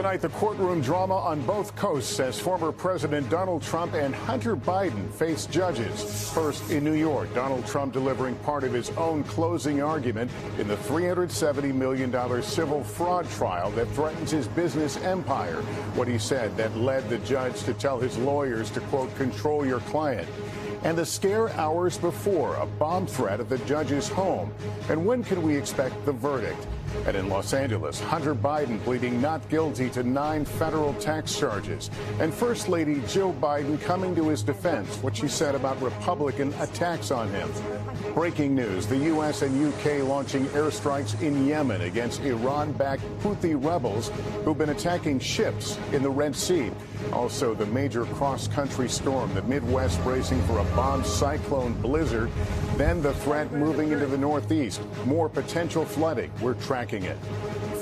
Tonight, the courtroom drama on both coasts as former President Donald Trump and Hunter Biden face judges. First, in New York, Donald Trump delivering part of his own closing argument in the $370 million civil fraud trial that threatens his business empire. What he said that led the judge to tell his lawyers to, quote, control your client. And the scare hours before, a bomb threat at the judge's home. And when can we expect the verdict? And in Los Angeles, Hunter Biden pleading not guilty to 9 federal tax charges. And First Lady Jill Biden coming to his defense, what she said about Republican attacks on him. Breaking news, the U.S. and UK launching airstrikes in Yemen against Iran-backed Houthi rebels who've been attacking ships in the Red Sea. Also, the major cross-country storm, the Midwest bracing for a bomb cyclone blizzard. Then the threat moving into the Northeast. More potential flooding. We're tracking it.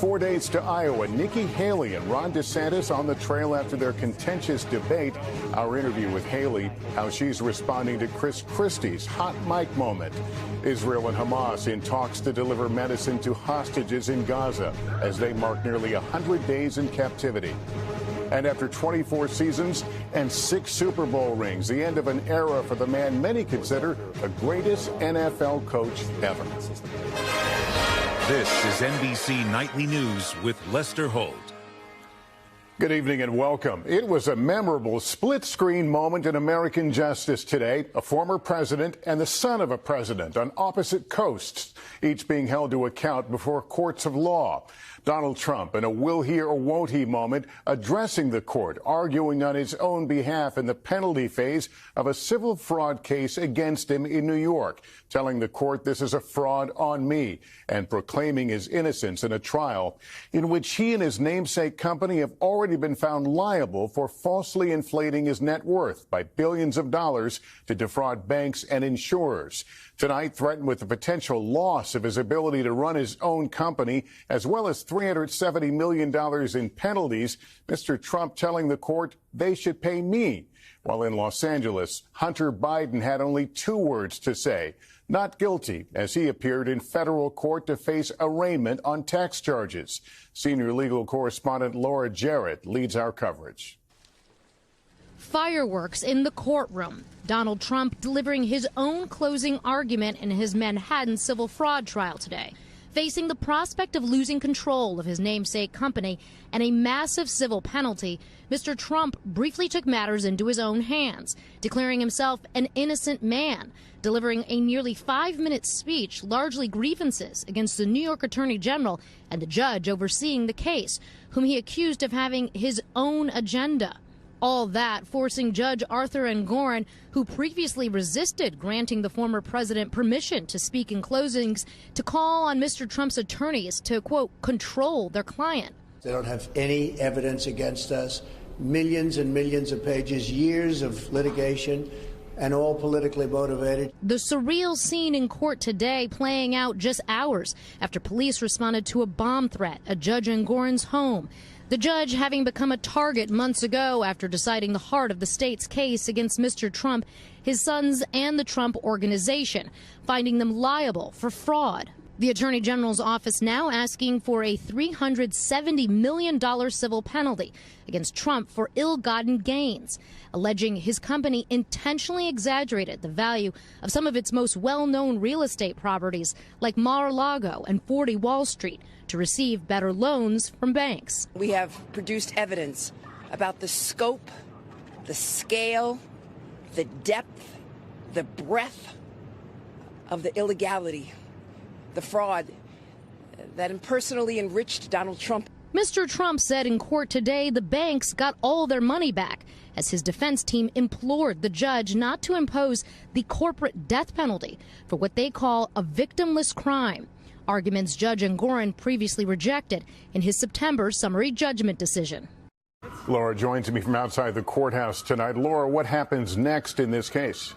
4 days to Iowa. Nikki Haley and Ron DeSantis on the trail after their contentious debate. Our interview with Haley, how she's responding to Chris Christie's hot mic moment. Israel and Hamas in talks to deliver medicine to hostages in Gaza as they mark nearly 100 days in captivity. And after 24 seasons and 6 Super Bowl rings, the end of an era for the man many consider the greatest NFL coach ever. This is NBC Nightly News with Lester Holt. Good evening and welcome. It was a memorable split-screen moment in American justice today. A former president and the son of a president on opposite coasts, each being held to account before courts of law. Donald Trump in a will he or won't he moment, addressing the court, arguing on his own behalf in the penalty phase of a civil fraud case against him in New York, telling the court this is a fraud on me, and proclaiming his innocence in a trial in which he and his namesake company have already been found liable for falsely inflating his net worth by billions of dollars to defraud banks and insurers. Tonight, threatened with the potential loss of his ability to run his own company, as well as $370 million in penalties, Mr. Trump telling the court they should pay me. While in Los Angeles, Hunter Biden had only 2 words to say: not guilty, as he appeared in federal court to face arraignment on tax charges. Senior legal correspondent Laura Jarrett leads our coverage. Fireworks in the courtroom. Donald Trump delivering his own closing argument in his Manhattan civil fraud trial today, facing the prospect of losing control of his namesake company and a massive civil penalty. Mr. Trump briefly took matters into his own hands, declaring himself an innocent man, delivering a nearly 5-minute speech, largely grievances against the New York Attorney General and the judge overseeing the case, whom he accused of having his own agenda. All that forcing Judge Arthur Engoron, who previously resisted granting the former president permission to speak in closings, to call on Mr. Trump's attorneys to, quote, control their client. They don't have any evidence against us. Millions and millions of pages, years of litigation, and all politically motivated. The surreal scene in court today playing out just hours after police responded to a bomb threat at Judge Engoron's home. The judge having become a target months ago after deciding the heart of the state's case against Mr. Trump, his sons, and the Trump Organization, finding them liable for fraud. The Attorney General's office now asking for a $370 million civil penalty against Trump for ill-gotten gains, alleging his company intentionally exaggerated the value of some of its most well-known real estate properties like Mar-a-Lago and 40 Wall Street to receive better loans from banks. We have produced evidence about the scope, the scale, the depth, the breadth of the illegality, the fraud that impersonally enriched Donald Trump. Mr. Trump said in court today the banks got all their money back as his defense team implored the judge not to impose the corporate death penalty for what they call a victimless crime. Arguments Judge Engoron previously rejected in his September summary judgment decision. Laura joins me from outside the courthouse tonight. Laura, what happens next in this case?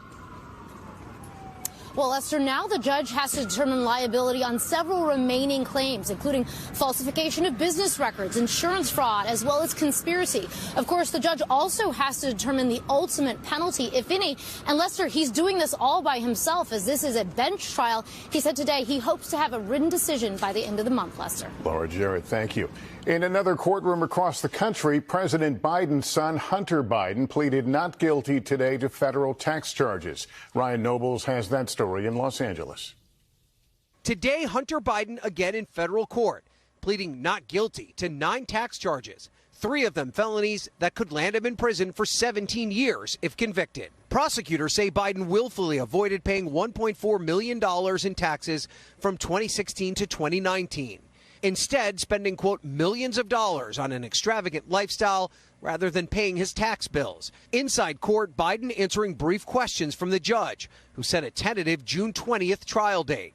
Well, Lester, now the judge has to determine liability on several remaining claims, including falsification of business records, insurance fraud, as well as conspiracy. Of course, the judge also has to determine the ultimate penalty, if any. And Lester, he's doing this all by himself, as this is a bench trial. He said today he hopes to have a written decision by the end of the month, Lester. Laura Jarrett, thank you. In another courtroom across the country, President Biden's son, Hunter Biden, pleaded not guilty today to federal tax charges. Ryan Nobles has that story in Los Angeles. Today, Hunter Biden again in federal court, pleading not guilty to 9 tax charges, 3 of them felonies that could land him in prison for 17 years if convicted. Prosecutors say Biden willfully avoided paying $1.4 million in taxes from 2016 to 2019. Instead, spending, quote, millions of dollars on an extravagant lifestyle rather than paying his tax bills. Inside court, Biden answering brief questions from the judge, who set a tentative June 20th trial date.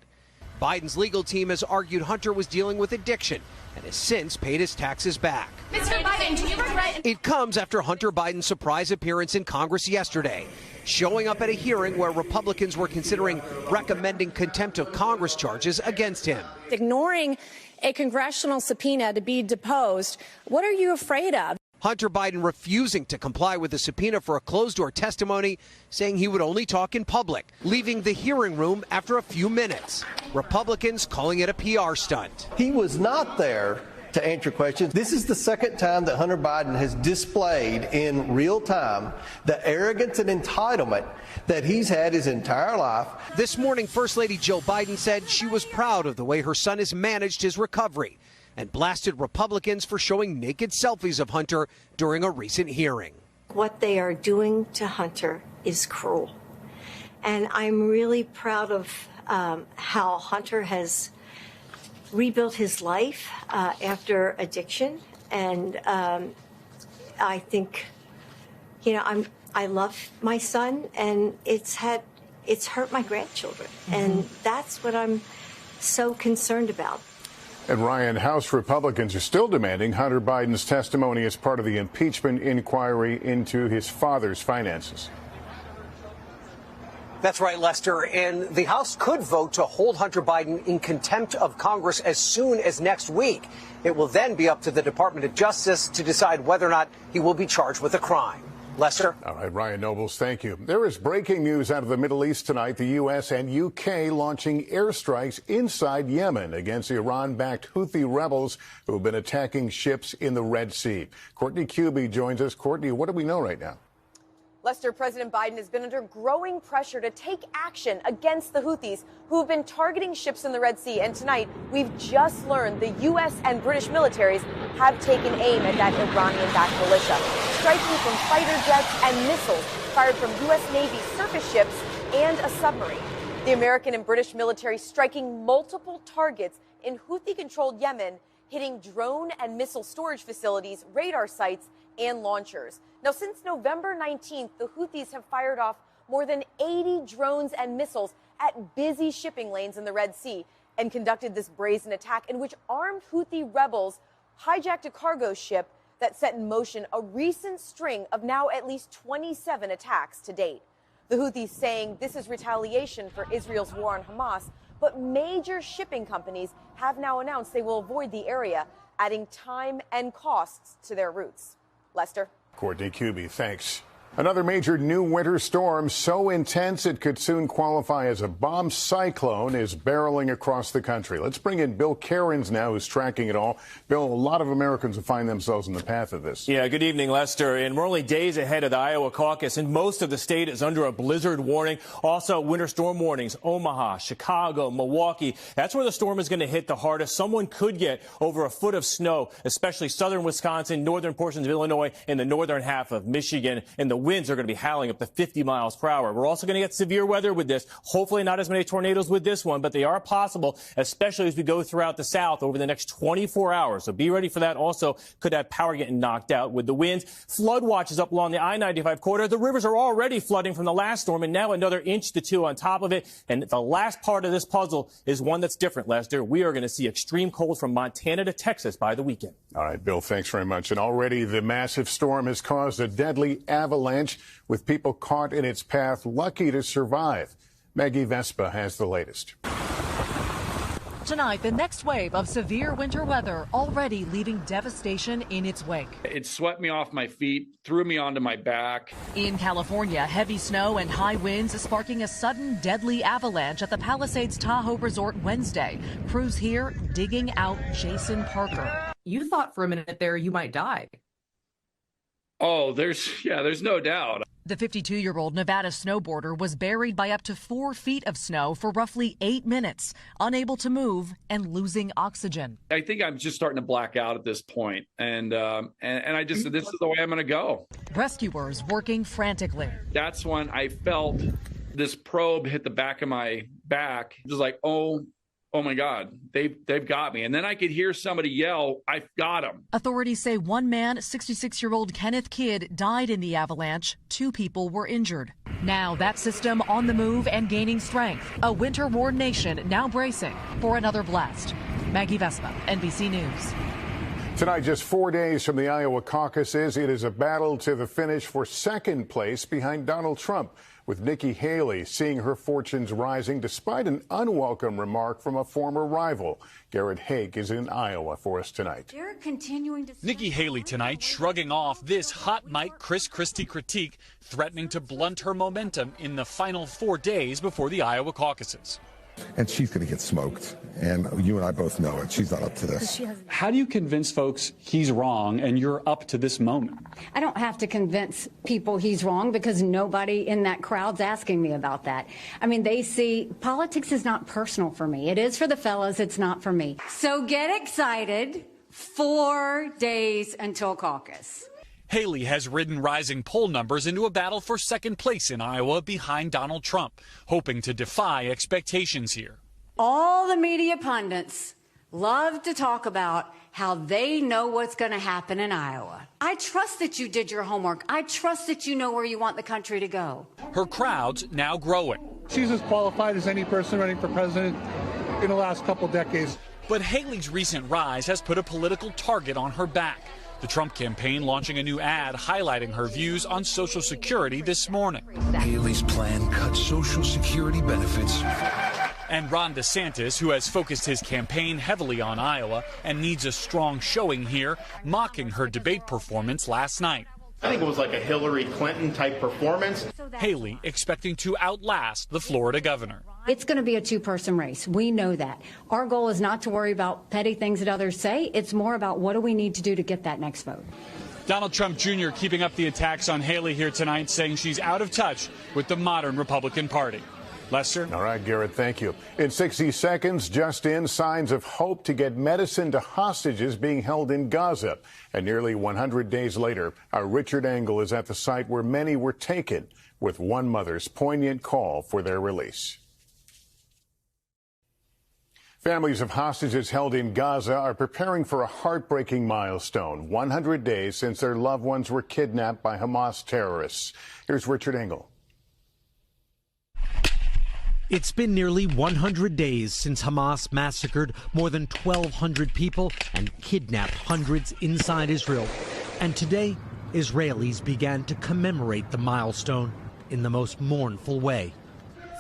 Biden's legal team has argued Hunter was dealing with addiction and has since paid his taxes back. Mr. Biden, do you regret? It comes after Hunter Biden's surprise appearance in Congress yesterday, showing up at a hearing where Republicans were considering recommending contempt of Congress charges against him. Ignoring a congressional subpoena to be deposed, what are you afraid of? Hunter Biden refusing to comply with the subpoena for a closed-door testimony, saying he would only talk in public, leaving the hearing room after a few minutes. Republicans calling it a PR stunt. He was not there to answer questions. This is the second time that Hunter Biden has displayed in real time the arrogance and entitlement that he's had his entire life. This morning, First Lady Jill Biden said she was proud of the way her son has managed his recovery and blasted Republicans for showing naked selfies of Hunter during a recent hearing. What they are doing to Hunter is cruel. And I'm really proud of how Hunter has rebuilt his life after addiction. And I think, you know, I love my son, and it's hurt my grandchildren. And that's what I'm so concerned about. And Ryan, House Republicans are still demanding Hunter Biden's testimony as part of the impeachment inquiry into his father's finances. That's right, Lester. And the House could vote to hold Hunter Biden in contempt of Congress as soon as next week. It will then be up to the Department of Justice to decide whether or not he will be charged with a crime. Lester? All right, Ryan Nobles, thank you. There is breaking news out of the Middle East tonight. The U.S. and U.K. launching airstrikes inside Yemen against Iran-backed Houthi rebels who have been attacking ships in the Red Sea. Courtney Cubie joins us. Courtney, what do we know right now? Lester, President Biden has been under growing pressure to take action against the Houthis, who have been targeting ships in the Red Sea. And tonight, we've just learned the U.S. and British militaries have taken aim at that Iranian-backed militia, striking from fighter jets and missiles fired from U.S. Navy surface ships and a submarine. The American and British military striking multiple targets in Houthi-controlled Yemen, hitting drone and missile storage facilities, radar sites, and launchers. Now, since November 19th, the Houthis have fired off more than 80 drones and missiles at busy shipping lanes in the Red Sea and conducted this brazen attack in which armed Houthi rebels hijacked a cargo ship that set in motion a recent string of now at least 27 attacks to date. The Houthis saying this is retaliation for Israel's war on Hamas, but major shipping companies have now announced they will avoid the area, adding time and costs to their routes. Lester? Courtney Cubie, thanks. Another major new winter storm so intense it could soon qualify as a bomb cyclone is barreling across the country. Let's bring in Bill Cairns now, who's tracking it all. Bill, a lot of Americans will find themselves in the path of this. Yeah, good evening, Lester. And we're only days ahead of the Iowa caucus, and most of the state is under a blizzard warning. Also, winter storm warnings, Omaha, Chicago, Milwaukee. That's where the storm is going to hit the hardest. Someone could get over a foot of snow, especially southern Wisconsin, northern portions of Illinois, and the northern half of Michigan. And the winds are going to be howling up to 50 miles per hour. We're also going to get severe weather with this. Hopefully not as many tornadoes with this one, but they are possible, especially as we go throughout the south over the next 24 hours. So be ready for that. Also could have power getting knocked out with the winds. Flood watches up along the I-95 corridor. The rivers are already flooding from the last storm, and now another inch to 2 on top of it. And the last part of this puzzle is one that's different, Lester. We are going to see extreme cold from Montana to Texas by the weekend. All right, Bill, thanks very much. And already the massive storm has caused a deadly avalanche with people caught in its path, lucky to survive. Maggie Vespa has the latest. Tonight, the next wave of severe winter weather already leaving devastation in its wake. It swept me off my feet, threw me onto my back. In California, heavy snow and high winds sparking a sudden deadly avalanche at the Palisades Tahoe Resort Wednesday. Crews here digging out Jason Parker. You thought for a minute there you might die. Oh, there's no doubt. The 52-year-old Nevada snowboarder was buried by up to 4 feet of snow for roughly 8 minutes, unable to move and losing oxygen. I think I'm just starting to black out at this point, and I just said, this is the way I'm going to go. Rescuers working frantically. That's when I felt this probe hit the back of my back. Just like, oh my God, they've got me. And then I could hear somebody yell, I've got him. Authorities say one man, 66-year-old Kenneth Kidd, died in the avalanche. 2 people were injured. Now that system on the move and gaining strength. A winter-worn nation now bracing for another blast. Maggie Vespa, NBC News. Tonight, just 4 days from the Iowa caucuses, it is a battle to the finish for second place behind Donald Trump, with Nikki Haley seeing her fortunes rising despite an unwelcome remark from a former rival. Garrett Haig is in Iowa for us tonight. Nikki Haley tonight shrugging off this hot mic Chris Christie critique, threatening to blunt her momentum in the final 4 days before the Iowa caucuses. And she's going to get smoked. And you and I both know it. She's not up to this. How do you convince folks he's wrong and you're up to this moment? I don't have to convince people he's wrong because nobody in that crowd's asking me about that. I mean, they see politics is not personal for me. It is for the fellas. It's not for me. So get excited. 4 days until caucus. Haley has ridden rising poll numbers into a battle for second place in Iowa behind Donald Trump, hoping to defy expectations here. All the media pundits love to talk about how they know what's going to happen in Iowa. I trust that you did your homework. I trust that you know where you want the country to go. Her crowd's now growing. She's as qualified as any person running for president in the last couple decades. But Haley's recent rise has put a political target on her back. The Trump campaign launching a new ad highlighting her views on Social Security this morning. Haley's plan cuts Social Security benefits. And Ron DeSantis, who has focused his campaign heavily on Iowa and needs a strong showing here, mocking her debate performance last night. I think it was like a Hillary Clinton type performance. Haley expecting to outlast the Florida governor. It's going to be a two-person race. We know that. Our goal is not to worry about petty things that others say. It's more about what do we need to do to get that next vote. Donald Trump Jr. keeping up the attacks on Haley here tonight, saying she's out of touch with the modern Republican Party. Lester? All right, Garrett, thank you. In 60 seconds, just in, signs of hope to get medicine to hostages being held in Gaza. And nearly 100 days later, our Richard Engel is at the site where many were taken, with one mother's poignant call for their release. Families of hostages held in Gaza are preparing for a heartbreaking milestone, 100 days since their loved ones were kidnapped by Hamas terrorists. Here's Richard Engel. It's been nearly 100 days since Hamas massacred more than 1,200 people and kidnapped hundreds inside Israel. And today, Israelis began to commemorate the milestone in the most mournful way.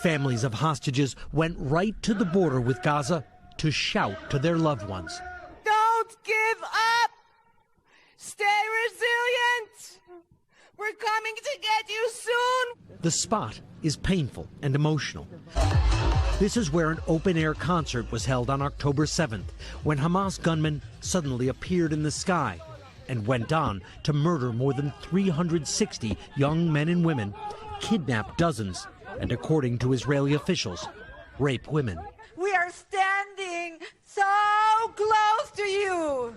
Families of hostages went right to the border with Gaza to shout to their loved ones. Don't give up! Stay resilient! We're coming to get you soon! The spot is painful and emotional. This is where an open-air concert was held on October 7th, when Hamas gunmen suddenly appeared in the sky and went on to murder more than 360 young men and women, kidnap dozens, and according to Israeli officials, rape women. We are standing so close to you.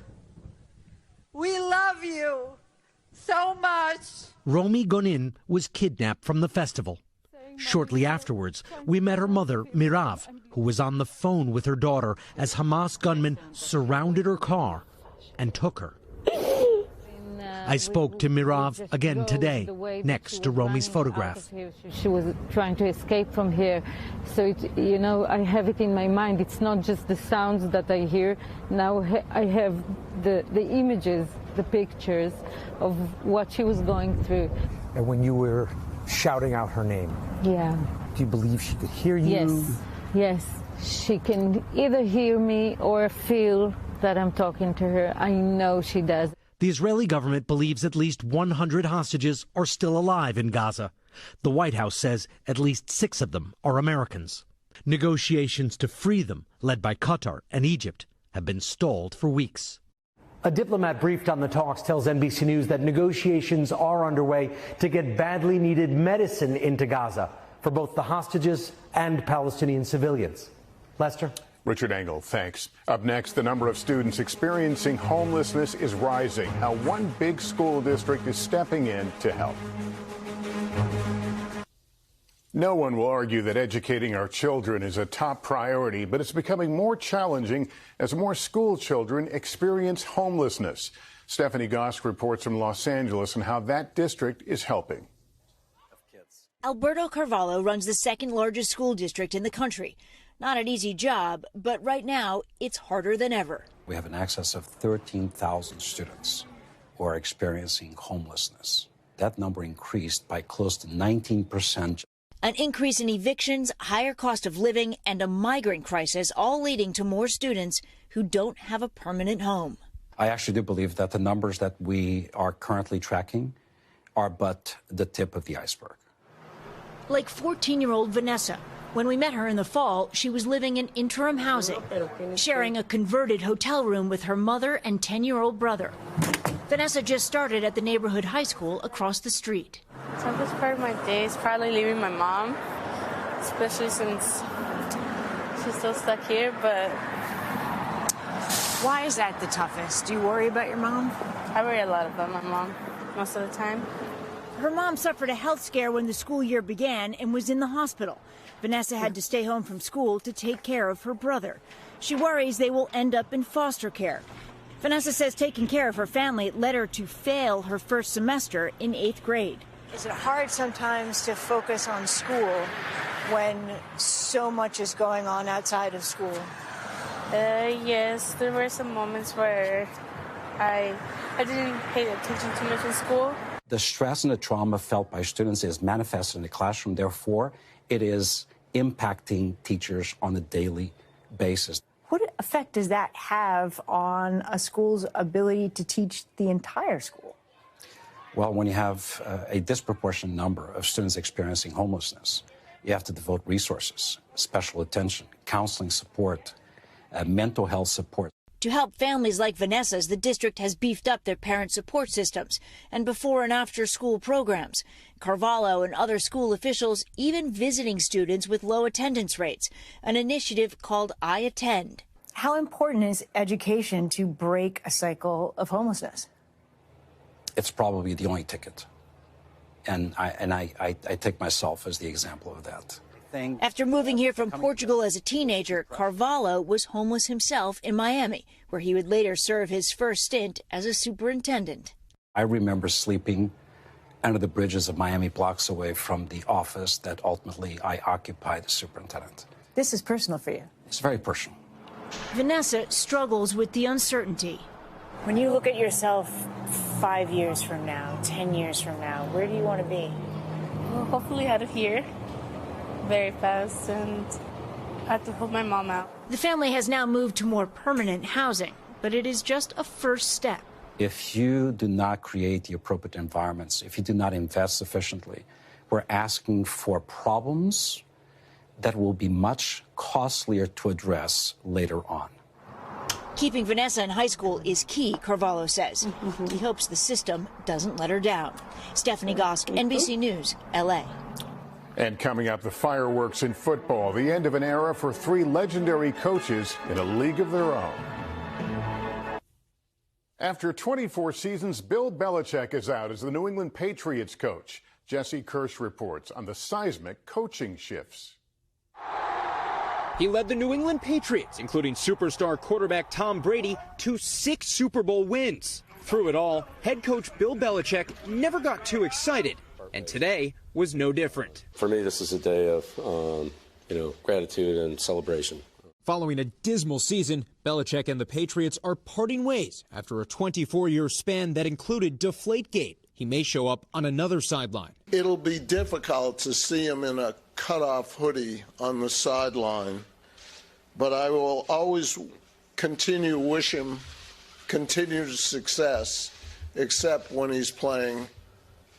We love you so much. Romi Gonin was kidnapped from the festival. Shortly afterwards, we met her mother, Mirav, who was on the phone with her daughter as Hamas gunmen surrounded her car and took her. I spoke to Mirav again today, next to Romi's photograph. She was trying to escape from here. So, I have it in my mind. It's not just the sounds that I hear. Now I have the images, the pictures of what she was going through. And when you were shouting out her name? Yeah. Do you believe she could hear you? Yes, yes. She can either hear me or feel that I'm talking to her. I know she does. The Israeli government believes at least 100 hostages are still alive in Gaza. The White House says at least 6 of them are Americans. Negotiations to free them, led by Qatar and Egypt, have been stalled for weeks. A diplomat briefed on the talks tells NBC News that negotiations are underway to get badly needed medicine into Gaza for both the hostages and Palestinian civilians. Lester? Richard Engel, thanks. Up next, the number of students experiencing homelessness is rising. How one big school district is stepping in to help. No one will argue that educating our children is a top priority, but it's becoming more challenging as more school children experience homelessness. Stephanie Gosk reports from Los Angeles on how that district is helping. Alberto Carvalho runs the second largest school district in the country. Not an easy job, but right now it's harder than ever. We have an excess of 13,000 students who are experiencing homelessness. That number increased by close to 19%. An increase in evictions, higher cost of living, and a migrant crisis, all leading to more students who don't have a permanent home. I actually do believe that the numbers that we are currently tracking are but the tip of the iceberg. Like 14-year-old Vanessa. When we met her in the fall, she was living in interim housing, sharing a converted hotel room with her mother and 10-year-old brother. Vanessa just started at the neighborhood high school across the street. Toughest part of my day is probably leaving my mom, especially since she's still stuck here, but... Why is that the toughest? Do you worry about your mom? I worry a lot about my mom most of the time. Her mom suffered a health scare when the school year began and was in the hospital. Vanessa had to stay home from school to take care of her brother. She worries they will end up in foster care. Vanessa says taking care of her family led her to fail her first semester in 8th grade. Is it hard sometimes to focus on school when so much is going on outside of school? Yes, there were some moments where I didn't pay attention too much in school. The stress and the trauma felt by students is manifested in the classroom. Therefore, it is impacting teachers on a daily basis. What effect does that have on a school's ability to teach the entire school? Well, when you have a disproportionate number of students experiencing homelessness, you have to devote resources, special attention, counseling support, mental health support. To help families like Vanessa's, the district has beefed up their parent support systems and before and after school programs. Carvalho and other school officials even visiting students with low attendance rates, an initiative called I Attend. How important is education to break a cycle of homelessness? It's probably the only ticket. And I take myself as the example of that. After moving here from Portugal as a teenager, Carvalho was homeless himself in Miami, where he would later serve his first stint as a superintendent. I remember sleeping under the bridges of Miami, blocks away from the office that ultimately I occupied as superintendent. This is personal for you. It's very personal. Vanessa struggles with the uncertainty. When you look at yourself 5 years from now, 10 years from now, where do you want to be? Well, hopefully out of here very fast, and I have to help my mom out. The family has now moved to more permanent housing, but it is just a first step. If you do not create the appropriate environments, if you do not invest sufficiently, we're asking for problems that will be much costlier to address later on. Keeping Vanessa in high school is key, Carvalho says. He hopes the system doesn't let her down. Stephanie Gosk, NBC News, L.A. And coming up, the fireworks in football, the end of an era for 3 legendary coaches in a league of their own. After 24 seasons, Bill Belichick is out as the New England Patriots coach. Jesse Kirsch reports on the seismic coaching shifts. He led the New England Patriots, including superstar quarterback Tom Brady, to 6 Super Bowl wins. Through it all, head coach Bill Belichick never got too excited, and today was no different. For me, this is a day of, gratitude and celebration. Following a dismal season, Belichick and the Patriots are parting ways after a 24-year span that included Deflategate. He may show up on another sideline. It'll be difficult to see him in a cutoff hoodie on the sideline, but I will always continue to wish him continued success, except when he's playing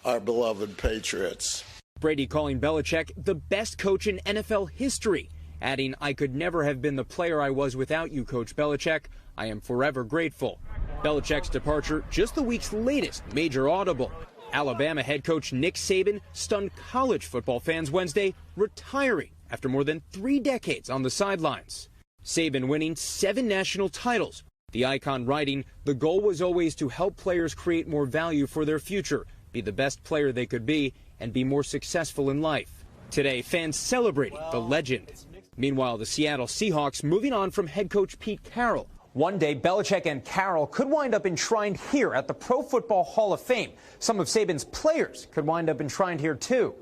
our beloved Patriots. Brady calling Belichick the best coach in NFL history, adding, "I could never have been the player I was without you, Coach Belichick. I am forever grateful." Belichick's departure just the week's latest major audible. Alabama head coach Nick Saban stunned college football fans Wednesday, retiring after more than 3 decades on the sidelines. Saban winning 7 national titles. The icon writing, "The goal was always to help players create more value for their future, be the best player they could be, and be more successful in life." Today, fans celebrating the legend. Meanwhile, the Seattle Seahawks moving on from head coach Pete Carroll. One day, Belichick and Carroll could wind up enshrined here at the Pro Football Hall of Fame. Some of Saban's players could wind up enshrined here, too.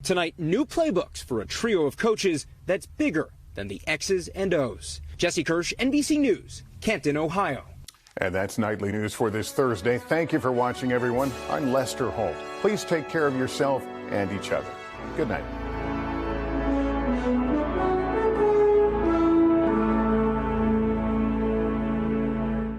Tonight, new playbooks for a trio of coaches that's bigger than the X's and O's. Jesse Kirsch, NBC News, Canton, Ohio. And that's Nightly News for this Thursday. Thank you for watching, everyone. I'm Lester Holt. Please take care of yourself and each other. Good night.